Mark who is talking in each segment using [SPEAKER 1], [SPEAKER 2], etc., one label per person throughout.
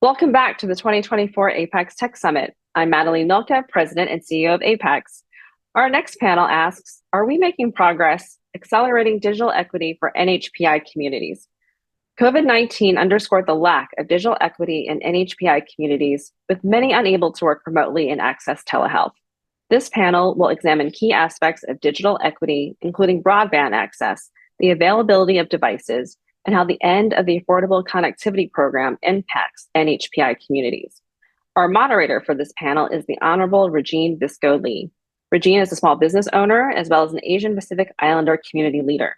[SPEAKER 1] Welcome back to the 2024 APAICS Tech Summit. I'm Madeline Milka, President and CEO of APAICS. Our next panel asks, are we making progress accelerating digital equity for NHPI communities? COVID-19 underscored the lack of digital equity in NHPI communities, with many unable to work remotely and access telehealth. This panel will examine key aspects of digital equity, including broadband access, the availability of devices, and how the end of the Affordable Connectivity Program impacts NHPI communities. Our moderator for this panel is the Honorable Regine Biscoe. Regine is a small business owner as well as an Asian Pacific Islander community leader.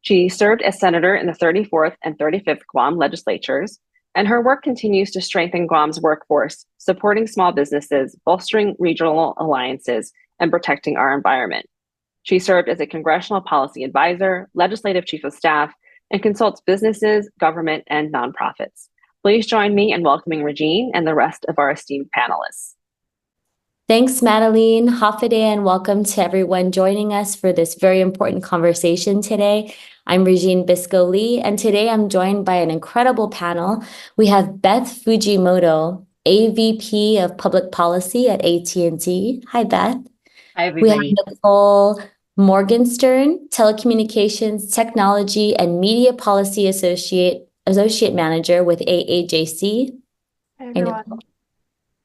[SPEAKER 1] She served as senator in the 34th and 35th Guam legislatures, and her work continues to strengthen Guam's workforce, supporting small businesses, bolstering regional alliances, and protecting our environment. She served as a congressional policy advisor, legislative chief of staff, and consults businesses, government, and nonprofits. Please join me in welcoming Regine and the rest of our esteemed panelists.
[SPEAKER 2] Thanks, Madeline. Hafa adai, and welcome to everyone joining us for this very important conversation today. I'm Regine Biscoe, and today I'm joined by an incredible panel. We have Beth Fujimoto, AVP of Public Policy at AT&T. Hi, Beth.
[SPEAKER 3] Hi, everybody.
[SPEAKER 2] We have Nicole Morgenstern, Telecommunications, Technology, and Media Policy Associate Manager with AAJC.
[SPEAKER 4] Hi, everyone.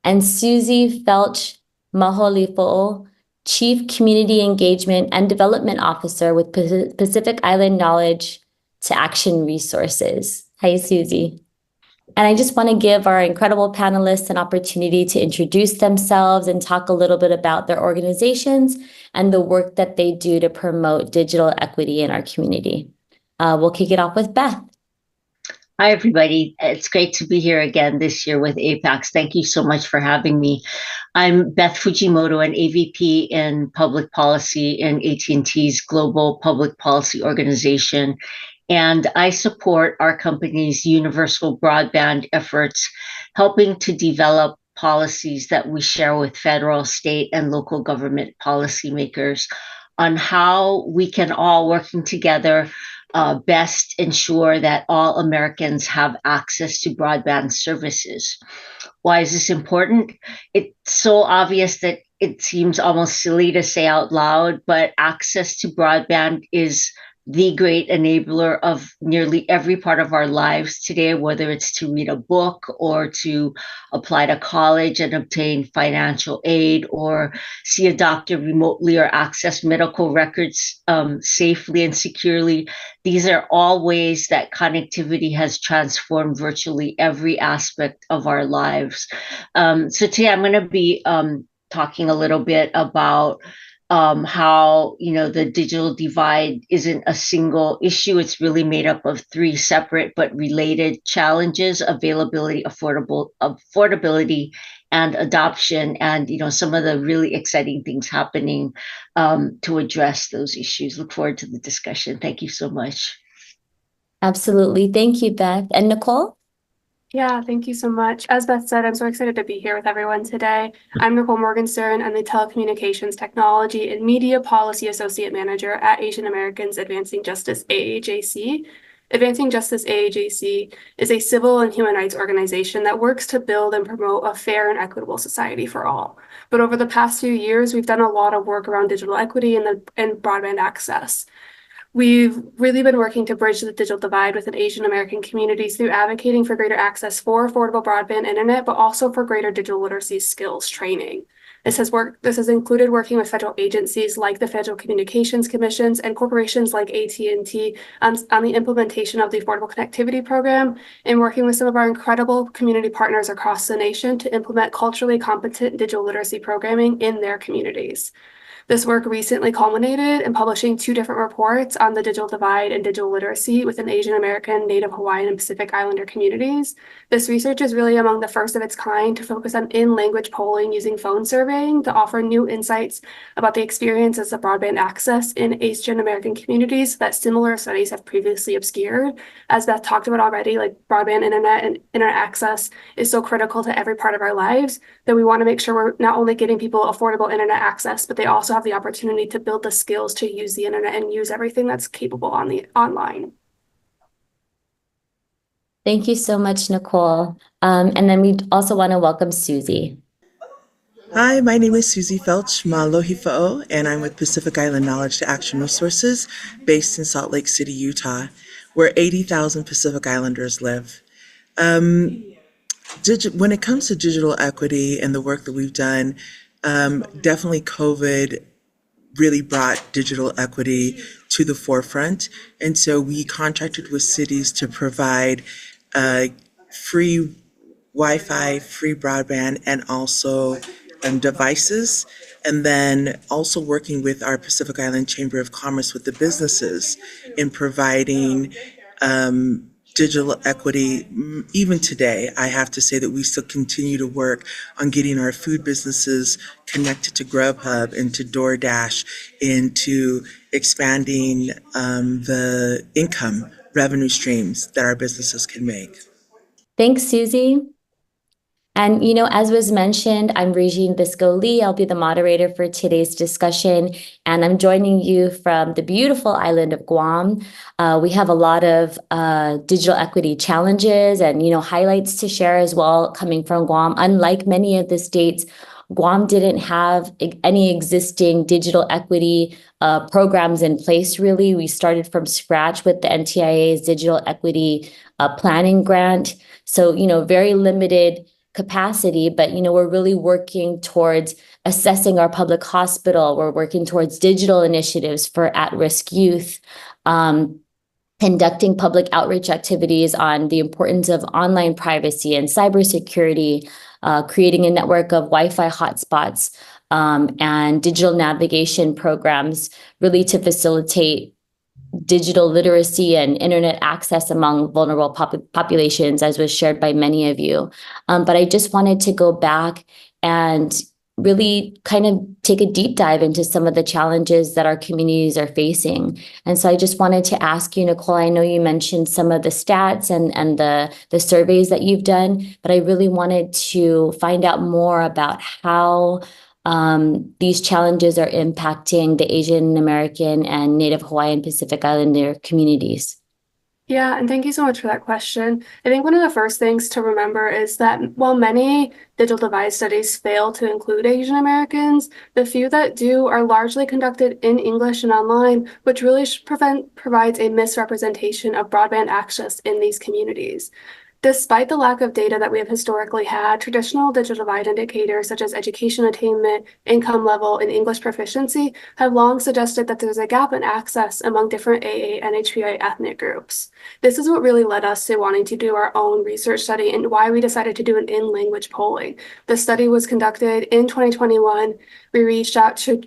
[SPEAKER 2] And Susi Feltch-Malohifoʻou, Chief Community Engagement and Development Officer with Pacific Island Knowledge to Action Resources. Hi, Susi. And I just want to give our incredible panelists an opportunity to introduce themselves and talk a little bit about their organizations and the work that they do to promote digital equity in our community. We'll kick it off with Beth.
[SPEAKER 3] Hi, everybody. It's great to be here again this year with APAICS. Thank you so much for having me. I'm Beth Fujimoto, an AVP in Public Policy in AT&T's Global Public Policy Organization. And I support our company's universal broadband efforts, helping to develop policies that we share with federal, state, and local government policymakers on how we can all, working together, best ensure that all Americans have access to broadband services. Why is this important? It's so obvious that it seems almost silly to say out loud, but access to broadband is the great enabler of nearly every part of our lives today, whether it's to read a book or to apply to college and obtain financial aid or see a doctor remotely or access medical records safely and securely. These are all ways that connectivity has transformed virtually every aspect of our lives. So today I'm going to be talking a little bit about how the digital divide isn't a single issue. It's really made up of three separate but related challenges: availability, affordability, and adoption. And some of the really exciting things happening to address those issues. Look forward to the discussion. Thank you so much.
[SPEAKER 2] Absolutely. Thank you, Beth. And Nicole?
[SPEAKER 4] Yeah, thank you so much. As Beth said, I'm so excited to be here with everyone today. I'm Nicole Morgenstern. I'm the Telecommunications Technology and Media Policy Associate Manager at Asian Americans Advancing Justice AAJC. Advancing Justice AAJC is a civil and human rights organization that works to build and promote a fair and equitable society for all. But over the past few years, we've done a lot of work around digital equity and broadband access. We've really been working to bridge the digital divide within Asian American communities through advocating for greater access for affordable broadband internet, but also for greater digital literacy skills training. This has included working with federal agencies like the Federal Communications Commissions and corporations like AT&T on the implementation of the Affordable Connectivity Program, and working with some of our incredible community partners across the nation to implement culturally competent digital literacy programming in their communities. This work recently culminated in publishing 2 different reports on the digital divide and digital literacy within Asian American, Native Hawaiian, and Pacific Islander communities. This research is really among the first of its kind to focus on in-language polling using phone surveying to offer new insights about the experiences of broadband access in Asian American communities that similar studies have previously obscured. As Beth talked about already, like broadband internet and internet access is so critical to every part of our lives that we want to make sure we're not only getting people affordable internet access, but they also have the opportunity to build the skills to use the internet and use everything that's capable on the online.
[SPEAKER 2] Thank you so much, Nicole. And then we also want to welcome Susie.
[SPEAKER 5] Hi, my name is Susi Feltch-Malohifoʻou, and I'm with Pacific Island Knowledge to Action Resources based in Salt Lake City, Utah, where 80,000 Pacific Islanders live. When it comes to digital equity and the work that we've done, definitely COVID really brought digital equity to the forefront. And so we contracted with cities to provide free Wi-Fi, free broadband, and also devices. And then also working with our Pacific Island Chamber of Commerce with the businesses in providing digital equity. Even today, I have to say that we still continue to work on getting our food businesses connected to Grubhub and to DoorDash, into expanding the income revenue streams that our businesses can make.
[SPEAKER 2] Thanks, Susie. And, as was mentioned, I'm Regine Biscoe. I'll be the moderator for today's discussion, and I'm joining you from the beautiful island of Guam. We have a lot of digital equity challenges and, highlights to share as well coming from Guam. Unlike many of the states, Guam didn't have any existing digital equity programs in place, really. We started from scratch with the NTIA's Digital Equity Planning Grant. So, very limited capacity, but we're really working towards assessing our public hospital. We're working towards digital initiatives for at-risk youth, conducting public outreach activities on the importance of online privacy and cybersecurity, creating a network of Wi-Fi hotspots, and digital navigation programs, really to facilitate digital literacy and internet access among vulnerable populations, as was shared by many of you. But I just wanted to go back and really kind of take a deep dive into some of the challenges that our communities are facing. And so I just wanted to ask you, Nicole, I know you mentioned some of the stats and the surveys that you've done, but I really wanted to find out more about how these challenges are impacting the Asian American and Native Hawaiian Pacific Islander communities.
[SPEAKER 4] Yeah, and thank you so much for that question. I think one of the first things to remember is that while many digital divide studies fail to include Asian Americans, the few that do are largely conducted in English and online, which really provides a misrepresentation of broadband access in these communities. Despite the lack of data that we have historically had, traditional digital divide indicators such as education attainment, income level, and English proficiency have long suggested that there's a gap in access among different AA and HPI ethnic groups. This is what really led us to wanting to do our own research study and why we decided to do an in-language polling. The study was conducted in 2021. We reached out to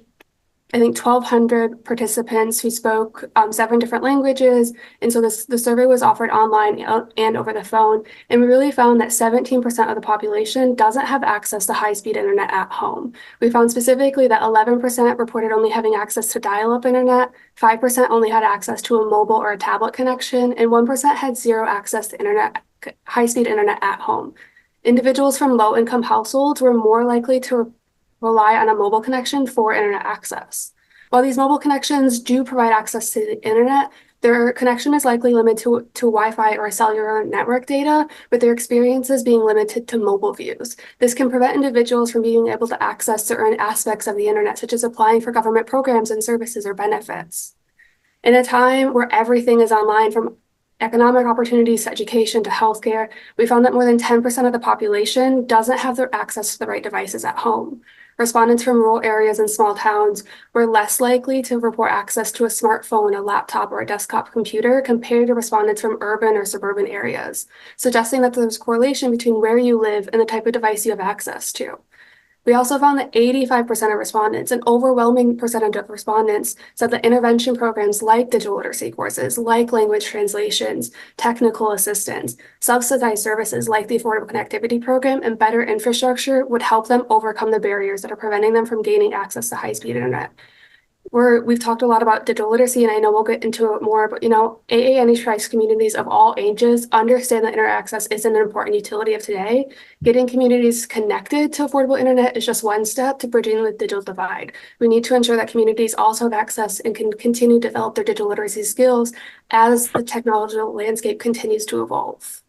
[SPEAKER 4] I think 1,200 participants who spoke 7 different languages. And so the survey was offered online and over the phone. And we really found that 17% of the population doesn't have access to high-speed internet at home. We found specifically that 11% reported only having access to dial-up internet, 5% only had access to a mobile or a tablet connection, and 1% had zero access to high-speed internet at home. Individuals from low-income households were more likely to rely on a mobile connection for internet access. While these mobile connections do provide access to the internet, their connection is likely limited to Wi-Fi or cellular network data, with their experiences being limited to mobile views. This can prevent individuals from being able to access certain aspects of the internet, such as applying for government programs and services or benefits. In a time where everything is online, from economic opportunities to education to healthcare, we found that more than 10% of the population doesn't have their access to the right devices at home. Respondents from rural areas and small towns were less likely to report access to a smartphone, a laptop, or a desktop computer compared to respondents from urban or suburban areas, suggesting that there's a correlation between where you live and the type of device you have access to. We also found that 85% of respondents, an overwhelming percentage of respondents, said that intervention programs like digital literacy courses, like language translations, technical assistance, subsidized services like the Affordable Connectivity Program, and better infrastructure would help them overcome the barriers that are preventing them from gaining access to high-speed internet. We've talked a lot about digital literacy, and I know we'll get into it more, but AA and HPI communities of all ages understand that internet access is an important utility of today. Getting communities connected to affordable internet is just one step to bridging the digital divide. We need to ensure that communities also have access and can continue to develop their digital literacy skills as the technological landscape continues to evolve.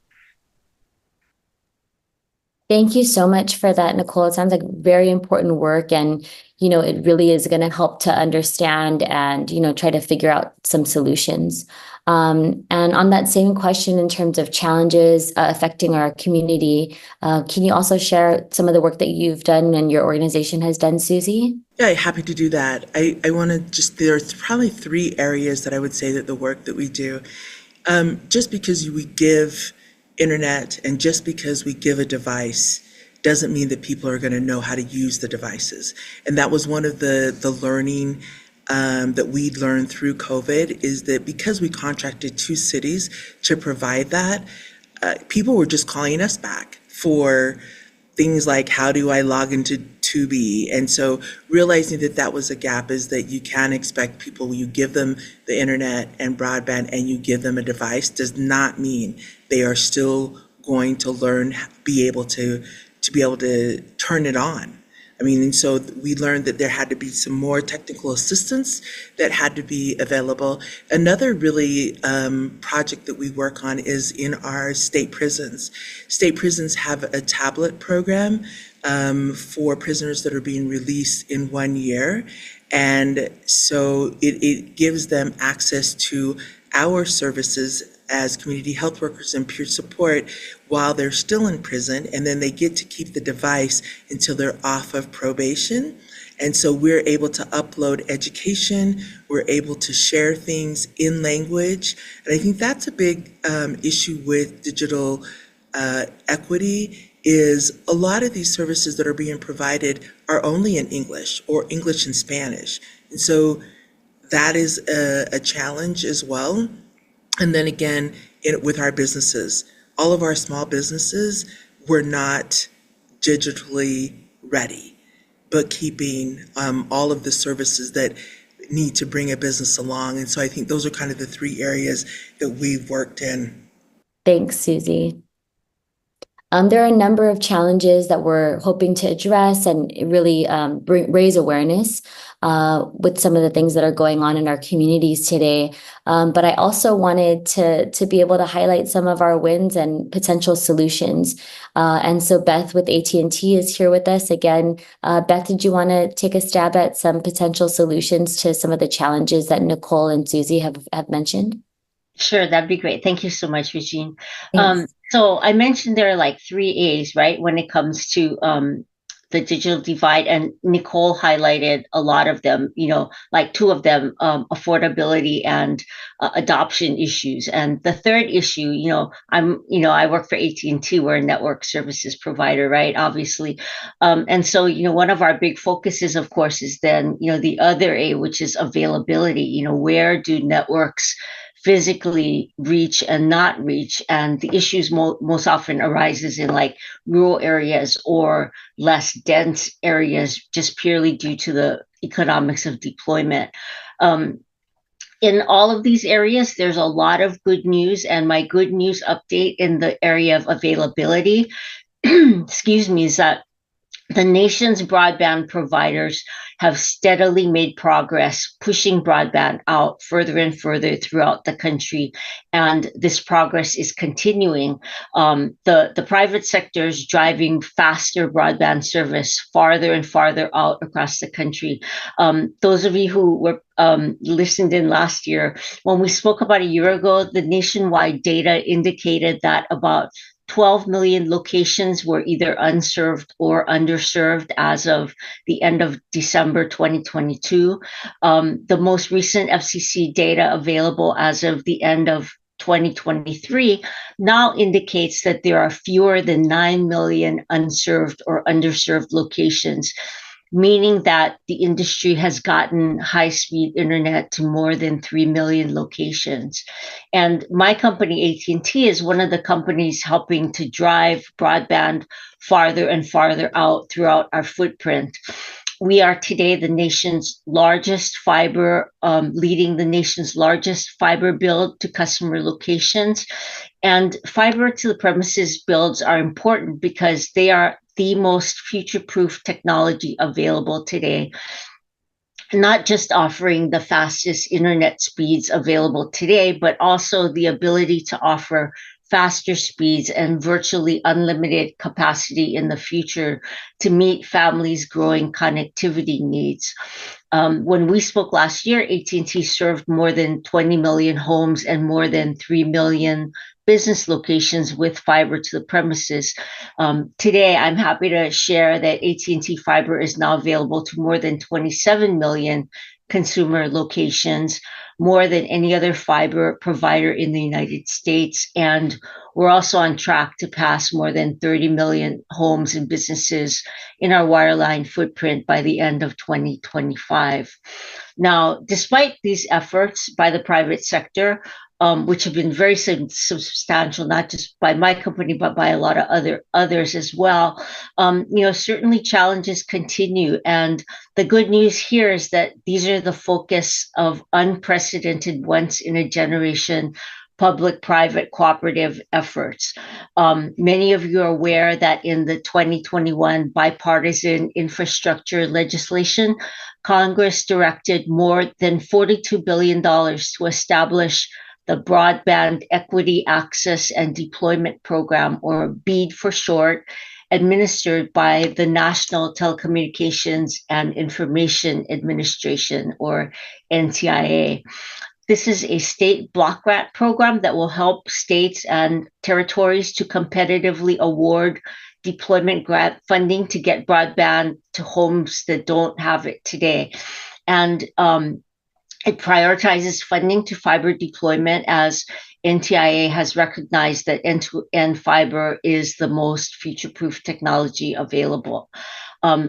[SPEAKER 2] Thank you so much for that, Nicole. It sounds like very important work, and it really is going to help to understand and try to figure out some solutions. And on that same question, in terms of challenges affecting our community, can you also share some of the work that you've done and your organization has done, Susi?
[SPEAKER 5] Yeah, happy to do that. I want to there's probably 3 areas that I would say that the work that we do, just because we give internet and just because we give a device doesn't mean that people are going to know how to use the devices. And that was one of the learning that we learned through COVID, is that because we contracted 2 cities to provide that, people were just calling us back for things like, how do I log into Tubi? And so realizing that that was a gap, is that you can expect people, you give them the internet and broadband and you give them a device, does not mean they are still going to learn, be able to turn it on. I mean, and so we learned that there had to be some more technical assistance that had to be available. Another really project that we work on is in our state prisons. State prisons have a tablet program for prisoners that are being released in 1 year. And so it gives them access to our services as community health workers and peer support while they're still in prison, and then they get to keep the device until they're off of probation. And so we're able to upload education, we're able to share things in language. And I think that's a big issue with digital equity, is a lot of these services that are being provided are only in English or English and Spanish. And so that is a challenge as well. And then again, with our businesses, all of our small businesses were not digitally ready, but keeping all of the services that need to bring a business along. And so I think those are kind of the 3 areas that we've worked in.
[SPEAKER 2] Thanks, Susi. There are a number of challenges that we're hoping to address and really raise awareness with some of the things that are going on in our communities today. But I also wanted to be able to highlight some of our wins and potential solutions. And so Beth with AT&T is here with us again. Beth, did you want to take a stab at some potential solutions to some of the challenges that Nicole and Susi have mentioned?
[SPEAKER 3] Sure, that'd be great. Thank you so much, Regine.
[SPEAKER 2] Thanks.
[SPEAKER 3] So I mentioned there are like 3 A's, right, when it comes to the digital divide, and Nicole highlighted a lot of them, like 2 of them, affordability and adoption issues. And the third issue, I work for AT&T, we're a network services provider, right, obviously. And so, one of our big focuses, of course, is then, the other A, which is availability. Where do networks physically reach and not reach? And the issues most often arises in like rural areas or less dense areas, just purely due to the economics of deployment. In all of these areas, there's a lot of good news, and my good news update in the area of availability, excuse me, is that the nation's broadband providers have steadily made progress, pushing broadband out further and further throughout the country. And this progress is continuing. The private sector is driving faster broadband service farther and farther out across the country. Those of you who were listened in last year, when we spoke about a year ago, the nationwide data indicated that about 12 million locations were either unserved or underserved as of the end of December 2022. The most recent FCC data available as of the end of 2023 now indicates that there are fewer than 9 million unserved or underserved locations, meaning that the industry has gotten high-speed internet to more than 3 million locations. And my company, AT&T, is one of the companies helping to drive broadband farther and farther out throughout our footprint. We are today the nation's largest fiber, leading the nation's largest fiber build to customer locations. And fiber to the premises builds are important because they are the most future-proof technology available today, not just offering the fastest internet speeds available today, but also the ability to offer faster speeds, and virtually unlimited capacity in the future to meet families' growing connectivity needs. When we spoke last year, AT&T served more than 20 million homes and more than 3 million business locations with fiber to the premises. Today, I'm happy to share that AT&T Fiber is now available to more than 27 million consumer locations, more than any other fiber provider in the United States. And we're also on track to pass more than 30 million homes and businesses in our wireline footprint by the end of 2025. Now, despite these efforts by the private sector, which have been very substantial, not just by my company, but by a lot of others as well. Certainly challenges continue. And the good news here is that these are the focus of unprecedented, once in a generation public-private cooperative efforts. Many of you are aware that in the 2021 bipartisan infrastructure legislation, Congress directed more than $42 billion to establish the Broadband Equity Access and Deployment Program, or BEAD for short, administered by the National Telecommunications and Information Administration, or NTIA. This is a state block grant program that will help states and territories to competitively award deployment grant funding to get broadband to homes that don't have it today. And it prioritizes funding to fiber deployment, as NTIA has recognized that end-to-end fiber is the most future-proof technology available.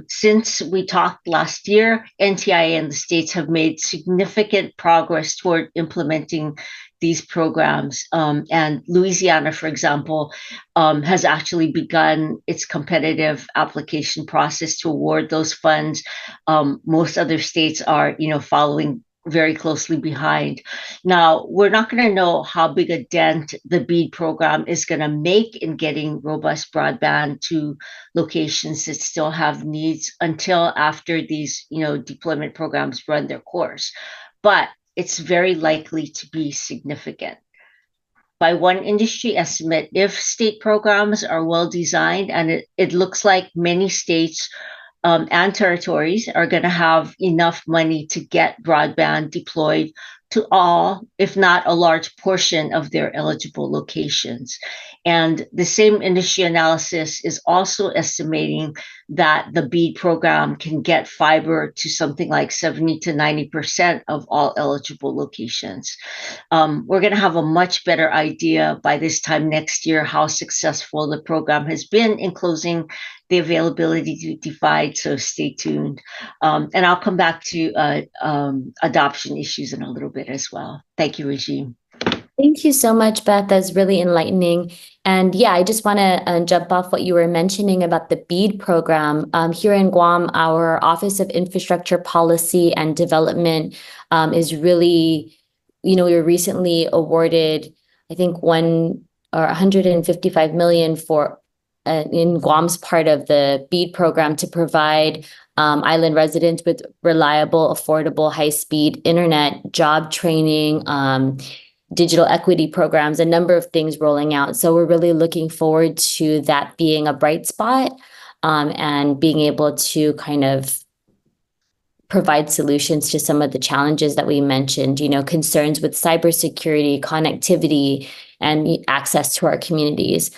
[SPEAKER 3] Since we talked last year, NTIA and the states have made significant progress toward implementing these programs. And Louisiana, for example, has actually begun its competitive application process to award those funds. Most other states are, following very closely behind. Now, we're not going to know how big a dent the BEAD program is going to make in getting robust broadband to locations that still have needs until after these, deployment programs run their course. But it's very likely to be significant. By one industry estimate, if state programs are well designed, and it looks like many states and territories are going to have enough money to get broadband deployed to all, if not a large portion of their eligible locations. And the same industry analysis is also estimating that the BEAD program can get fiber to something like 70 to 90% of all eligible locations. We're going to have a much better idea by this time next year how successful the program has been in closing the availability divide, so stay tuned. And I'll come back to adoption issues in a little bit as well. Thank you, Regine.
[SPEAKER 2] Thank you so much, Beth. That's really enlightening. And yeah, I just want to jump off what you were mentioning about the BEAD program. Here in Guam, our Office of Infrastructure Policy and Development is really, we were recently awarded, I think, $155 million for in Guam's part of the BEAD program to provide island residents with reliable, affordable, high-speed internet, job training, digital equity programs, a number of things rolling out. So we're really looking forward to that being a bright spot and being able to kind of provide solutions to some of the challenges that we mentioned, concerns with cybersecurity, connectivity, and access to our communities.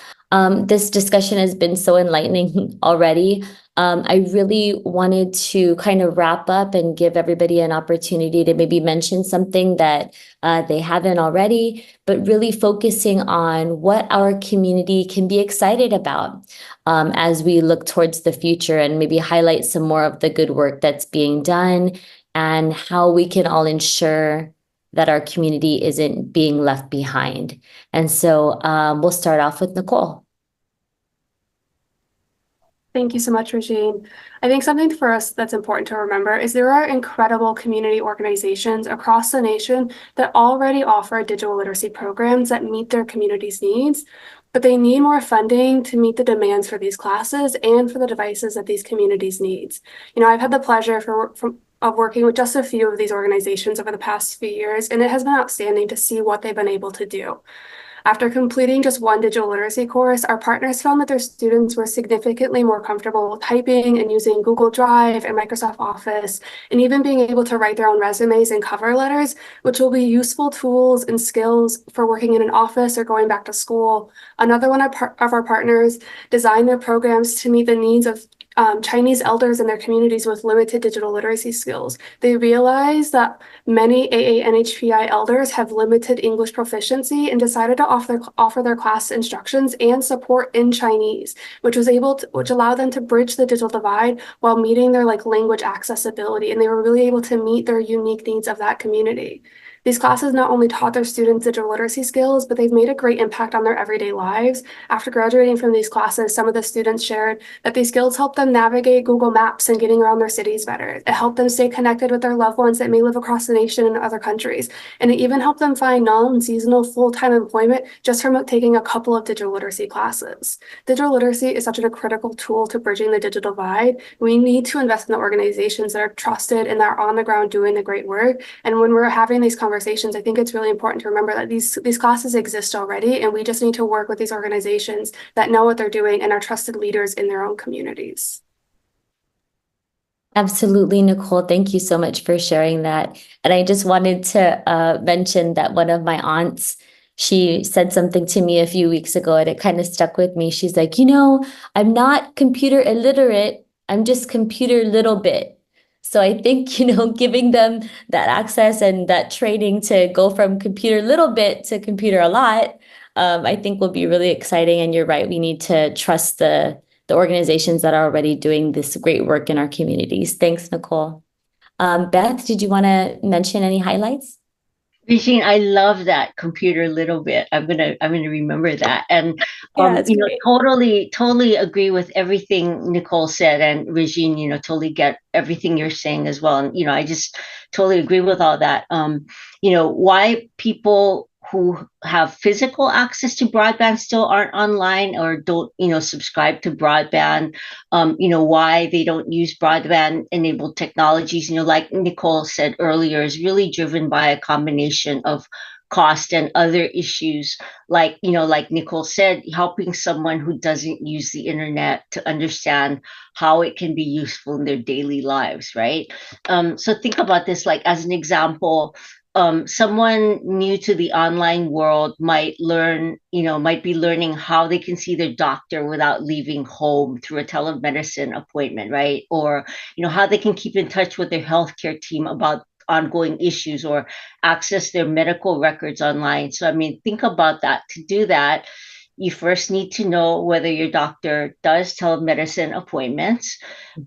[SPEAKER 2] This discussion has been so enlightening already. I really wanted to kind of wrap up and give everybody an opportunity to maybe mention something that they haven't already, but really focusing on what our community can be excited about as we look towards the future, and maybe highlight some more of the good work that's being done and how we can all ensure that our community isn't being left behind. And so we'll start off with Nicole.
[SPEAKER 4] Thank you so much, Regine. I think something for us that's important to remember is there are incredible community organizations across the nation that already offer digital literacy programs that meet their community's needs, but they need more funding to meet the demands for these classes and for the devices that these communities needs. I've had the pleasure of working with just a few of these organizations over the past few years, and it has been outstanding to see what they've been able to do. After completing just one digital literacy course, our partners found that their students were significantly more comfortable typing and using Google Drive and Microsoft Office, and even being able to write their own resumes and cover letters, which will be useful tools and skills for working in an office or going back to school. Another one of our partners designed their programs to meet the needs of Chinese elders in their communities with limited digital literacy skills. They realized that many AA-NHPI elders have limited English proficiency and decided to offer their class instructions and support in Chinese, which allowed them to bridge the digital divide while meeting their language accessibility. And they were really able to meet their unique needs of that community. These classes not only taught their students digital literacy skills, but they've made a great impact on their everyday lives. After graduating from these classes, some of the students shared that these skills helped them navigate Google Maps and getting around their cities better. It helped them stay connected with their loved ones that may live across the nation and other countries. And it even helped them find non-seasonal full-time employment just from taking a couple of digital literacy classes. Digital literacy is such a critical tool to bridging the digital divide. We need to invest in the organizations that are trusted and that are on the ground doing the great work. And when we're having these conversations, I think it's really important to remember that these classes exist already, and we just need to work with these organizations that know what they're doing and are trusted leaders in their own communities.
[SPEAKER 2] Absolutely, Nicole. Thank you so much for sharing that. And I just wanted to mention that one of my aunts, she said something to me a few weeks ago, and it kind of stuck with me. She's like, I'm not computer illiterate. I'm just computer little bit. So I think, giving them that access and that training to go from computer little bit to computer a lot, I think will be really exciting. And you're right, we need to trust the organizations that are already doing this great work in our communities. Thanks, Nicole. Beth, did you want to mention any highlights?
[SPEAKER 3] Regine, I love that computer little bit. I'm gonna remember that. And totally agree with everything Nicole said, and Regine, totally get everything you're saying as well. And I just totally agree with all that. Why people who have physical access to broadband still aren't online or don't, subscribe to broadband, why they don't use broadband enabled technologies, like Nicole said earlier, is really driven by a combination of cost and other issues, like Nicole said, helping someone who doesn't use the internet to understand how it can be useful in their daily lives, right? So think about this, as an example. Someone new to the online world might be learning how they can see their doctor without leaving home through a telemedicine appointment, right? Or, how they can keep in touch with their healthcare team about ongoing issues or access their medical records online. So, think about that. To do that, you first need to know whether your doctor does telemedicine appointments.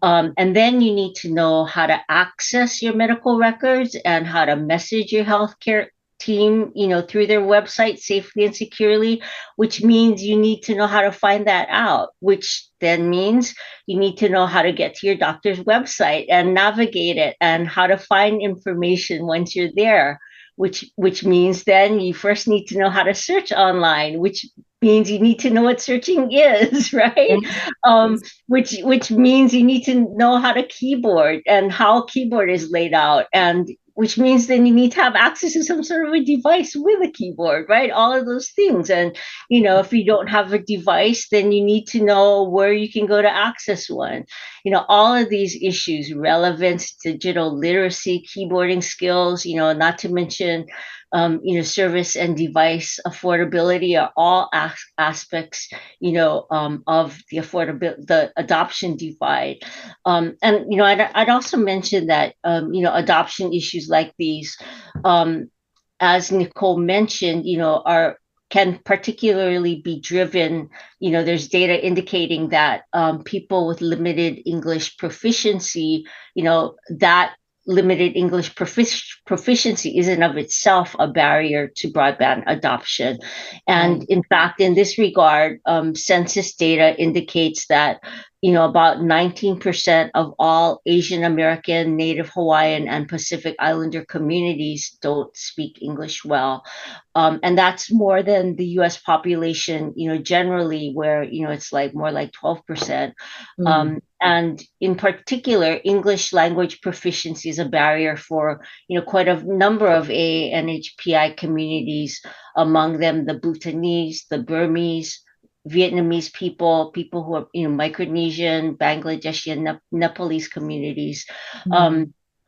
[SPEAKER 3] And then you need to know how to access your medical records and how to message your healthcare team, through their website safely and securely, which means you need to know how to find that out, which then means you need to know how to get to your doctor's website and navigate it and how to find information once you're there, which means then you first need to know how to search online, which means you need to know what searching is, right? Which means you need to know how to keyboard and how keyboard is laid out, and which means then you need to have access to some sort of a device with a keyboard, right? All of those things. And, if you don't have a device, then you need to know where you can go to access one. All of these issues, relevance, digital literacy, keyboarding skills, not to mention, service and device affordability are all aspects, of the adoption divide. And, I'd also mention that, adoption issues like these, as Nicole mentioned, can particularly be driven, there's data indicating that people with limited English proficiency, that limited English proficiency is in of itself a barrier to broadband adoption. And in fact, in this regard, census data indicates that about 19% of all Asian American, Native Hawaiian, and Pacific Islander communities don't speak English well. And that's more than the US population, generally, where, it's like more like 12%. And in particular, English language proficiency is a barrier for, quite a number of AA and HPI communities, among them the Bhutanese, the Burmese, Vietnamese people who are, Micronesian, Bangladeshi, and Nepalese communities.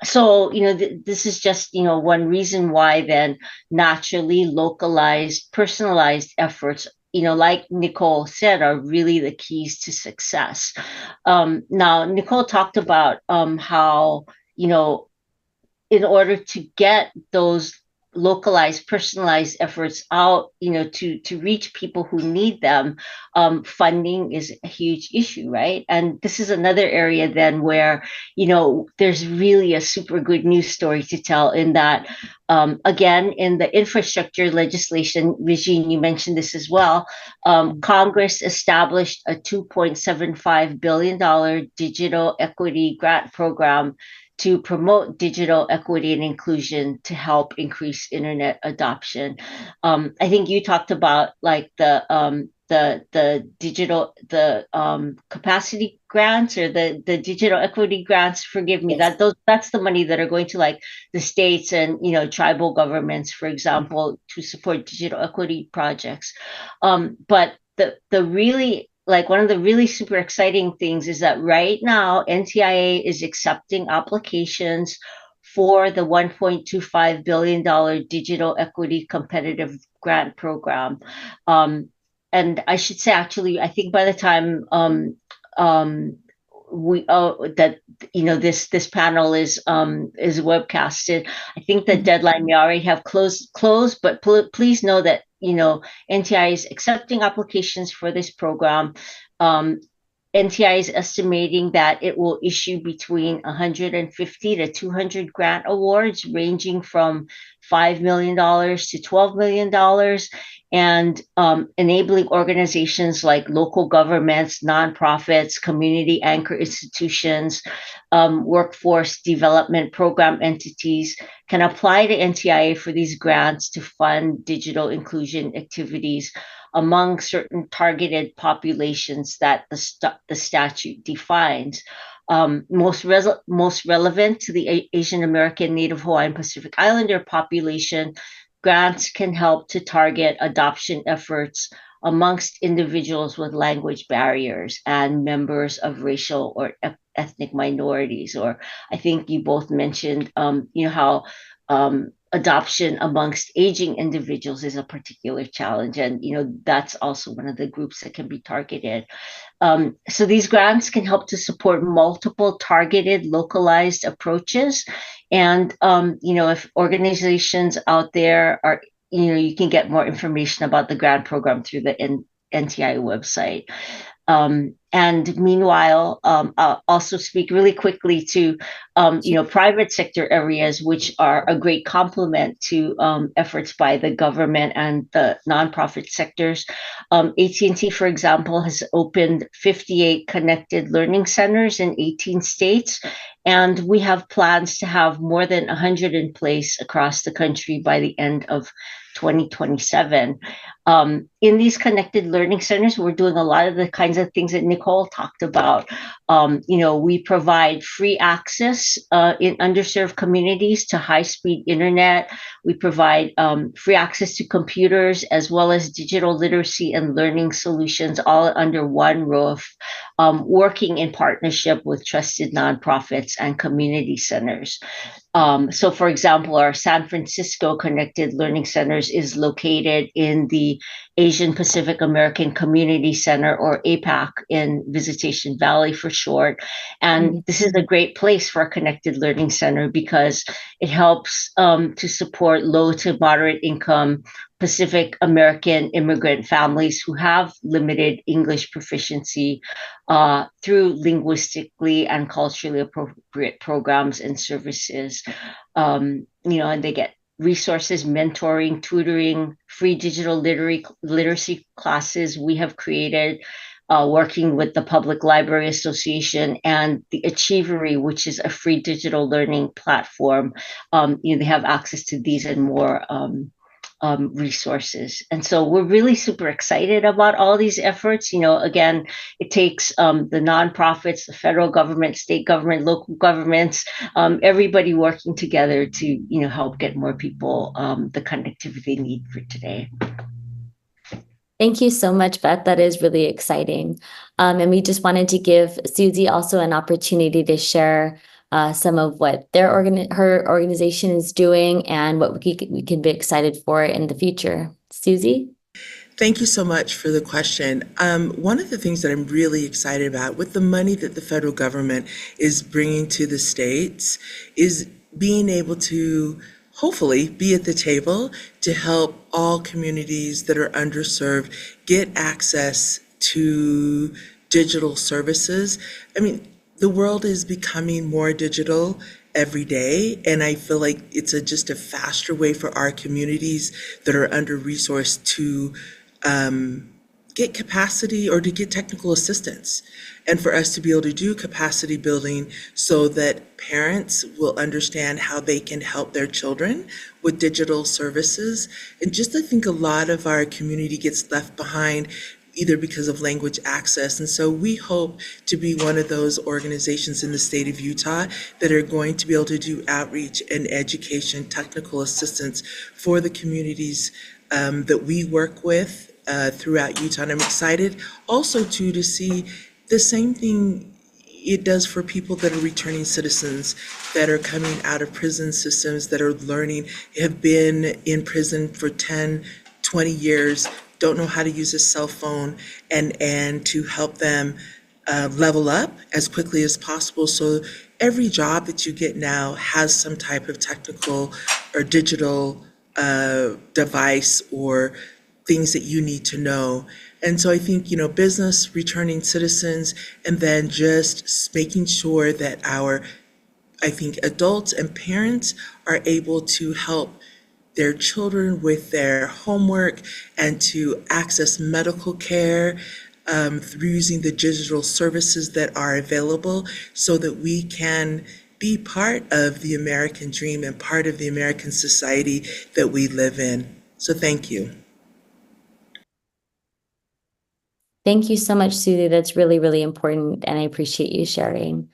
[SPEAKER 3] So, this is just, one reason why then naturally localized, personalized efforts, like Nicole said, are really the keys to success. Now, Nicole talked about how, in order to get those localized, personalized efforts out, to reach people who need them, funding is a huge issue, right? And this is another area then where, there's really a super good news story to tell in that, again, in the infrastructure legislation, Regine, you mentioned this as well, Congress established a $2.75 billion digital equity grant program to promote digital equity and inclusion to help increase internet adoption. I think you talked about like the digital capacity grants or the digital equity grants. Forgive me,
[SPEAKER 2] Yes.
[SPEAKER 3] that's the money that are going to like the states and tribal governments, for example, to support digital equity projects. But the really one of the really super exciting things is that right now NTIA is accepting applications for the $1.25 billion digital equity competitive grant program. And I should say, actually, I think by the time this panel is webcasted, I think the deadline may already have closed, but please know that NTI is accepting applications for this program. NTI is estimating that it will issue between 150 to 200 grant awards, ranging from $5 million to $12 million, and enabling organizations like local governments, nonprofits, community anchor institutions, workforce development program entities can apply to NTIA for these grants to fund digital inclusion activities among certain targeted populations that the statute defines. Most relevant to the Asian American, Native Hawaiian, Pacific Islander population, grants can help to target adoption efforts amongst individuals with language barriers and members of racial or ethnic minorities. Or I think you both mentioned, how adoption amongst aging individuals is a particular challenge. And, that's also one of the groups that can be targeted. So these grants can help to support multiple targeted, localized approaches. And, if organizations out there are, you can get more information about the grant program through the NTI website. And meanwhile, I'll also speak really quickly to, private sector areas, which are a great complement to efforts by the government and the nonprofit sectors. AT&T, for example, has opened 58 connected learning centers in 18 states. And we have plans to have more than 100 in place across the country by the end of 2027. In these connected learning centers, we're doing a lot of the kinds of things that Nicole talked about. We provide free access in underserved communities to high-speed internet. We provide free access to computers as well as digital literacy and learning solutions, all under one roof, working in partnership with trusted nonprofits and community centers. So, for example, our San Francisco Connected Learning Centers is located in the Asian Pacific American Community Center, or APAC, in Visitation Valley for short. And this is a great place for a connected learning center because it helps to support low to moderate income Pacific American immigrant families who have limited English proficiency through linguistically and culturally appropriate programs and services. And they get resources, mentoring, tutoring, free digital literacy classes we have created, working with the Public Library Association and the Achievery, which is a free digital learning platform. They have access to these and more resources. And so we're really super excited about all these efforts. Again, it takes the nonprofits, the federal government, state government, local governments, everybody working together to, help get more people the connectivity they need for today.
[SPEAKER 2] Thank you so much, Beth. That is really exciting. And we just wanted to give Susie also an opportunity to share some of what her organization is doing and what we can be excited for in the future. Susie?
[SPEAKER 5] Thank you so much for the question. One of the things that I'm really excited about with the money that the federal government is bringing to the states is being able to hopefully be at the table to help all communities that are underserved get access to digital services. I mean, the world is becoming more digital every day, and I feel like it's just a faster way for our communities that are under-resourced to get capacity or to get technical assistance, and for us to be able to do capacity building so that parents will understand how they can help their children with digital services. And just I think a lot of our community gets left behind either because of language access. And so we hope to be one of those organizations in the state of Utah that are going to be able to do outreach and education, technical assistance for the communities that we work with throughout Utah. And I'm excited also to see the same thing it does for people that are returning citizens that are coming out of prison systems, that are learning, have been in prison for 10, 20 years, don't know how to use a cell phone, and to help them level up as quickly as possible. So every job that you get now has some type of technical or digital device or things that you need to know. And so I think, business, returning citizens, and then just making sure that I think adults and parents are able to help their children with their homework and to access medical care through using the digital services that are available so that we can be part of the American dream and part of the American society that we live in. So thank you.
[SPEAKER 2] Thank you so much, Susie. That's really, really important, and I appreciate you sharing.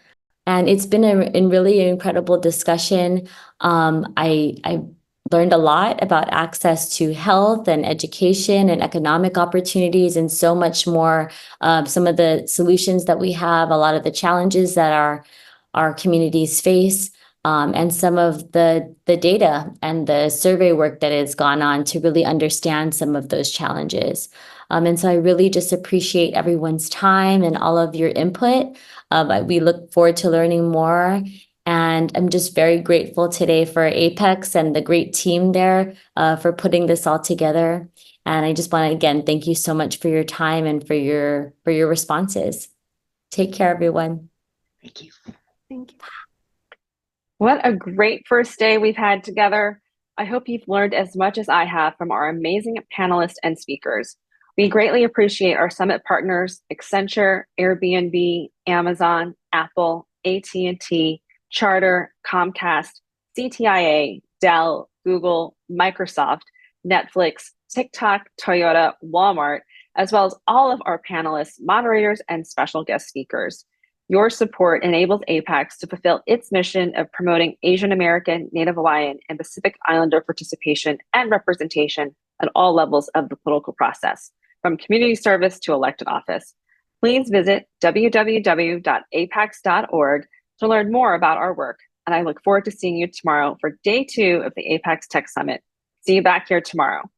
[SPEAKER 2] And it's been a really incredible discussion. I learned a lot about access to health and education and economic opportunities and so much more. Some of the solutions that we have, a lot of the challenges that our communities face, and some of the data and the survey work that has gone on to really understand some of those challenges. And so I really just appreciate everyone's time and all of your input. We look forward to learning more. And I'm just very grateful today for APAICS and the great team there for putting this all together. And I just want to, again, thank you so much for your time and for your responses. Take care, everyone.
[SPEAKER 3] Thank you.
[SPEAKER 4] Thank you.
[SPEAKER 1] What a great first day we've had together. I hope you've learned as much as I have from our amazing panelists and speakers. We greatly appreciate our summit partners, Accenture, Airbnb, Amazon, Apple, AT&T, Charter, Comcast, CTIA, Dell, Google, Microsoft, Netflix, TikTok, Toyota, Walmart, as well as all of our panelists, moderators, and special guest speakers. Your support enables APAICS to fulfill its mission of promoting Asian American, Native Hawaiian, and Pacific Islander participation and representation at all levels of the political process, from community service to elected office. Please visit www.apaics.org to learn more about our work, and I look forward to seeing you tomorrow for day 2 of the APAICS Tech Summit. See you back here tomorrow.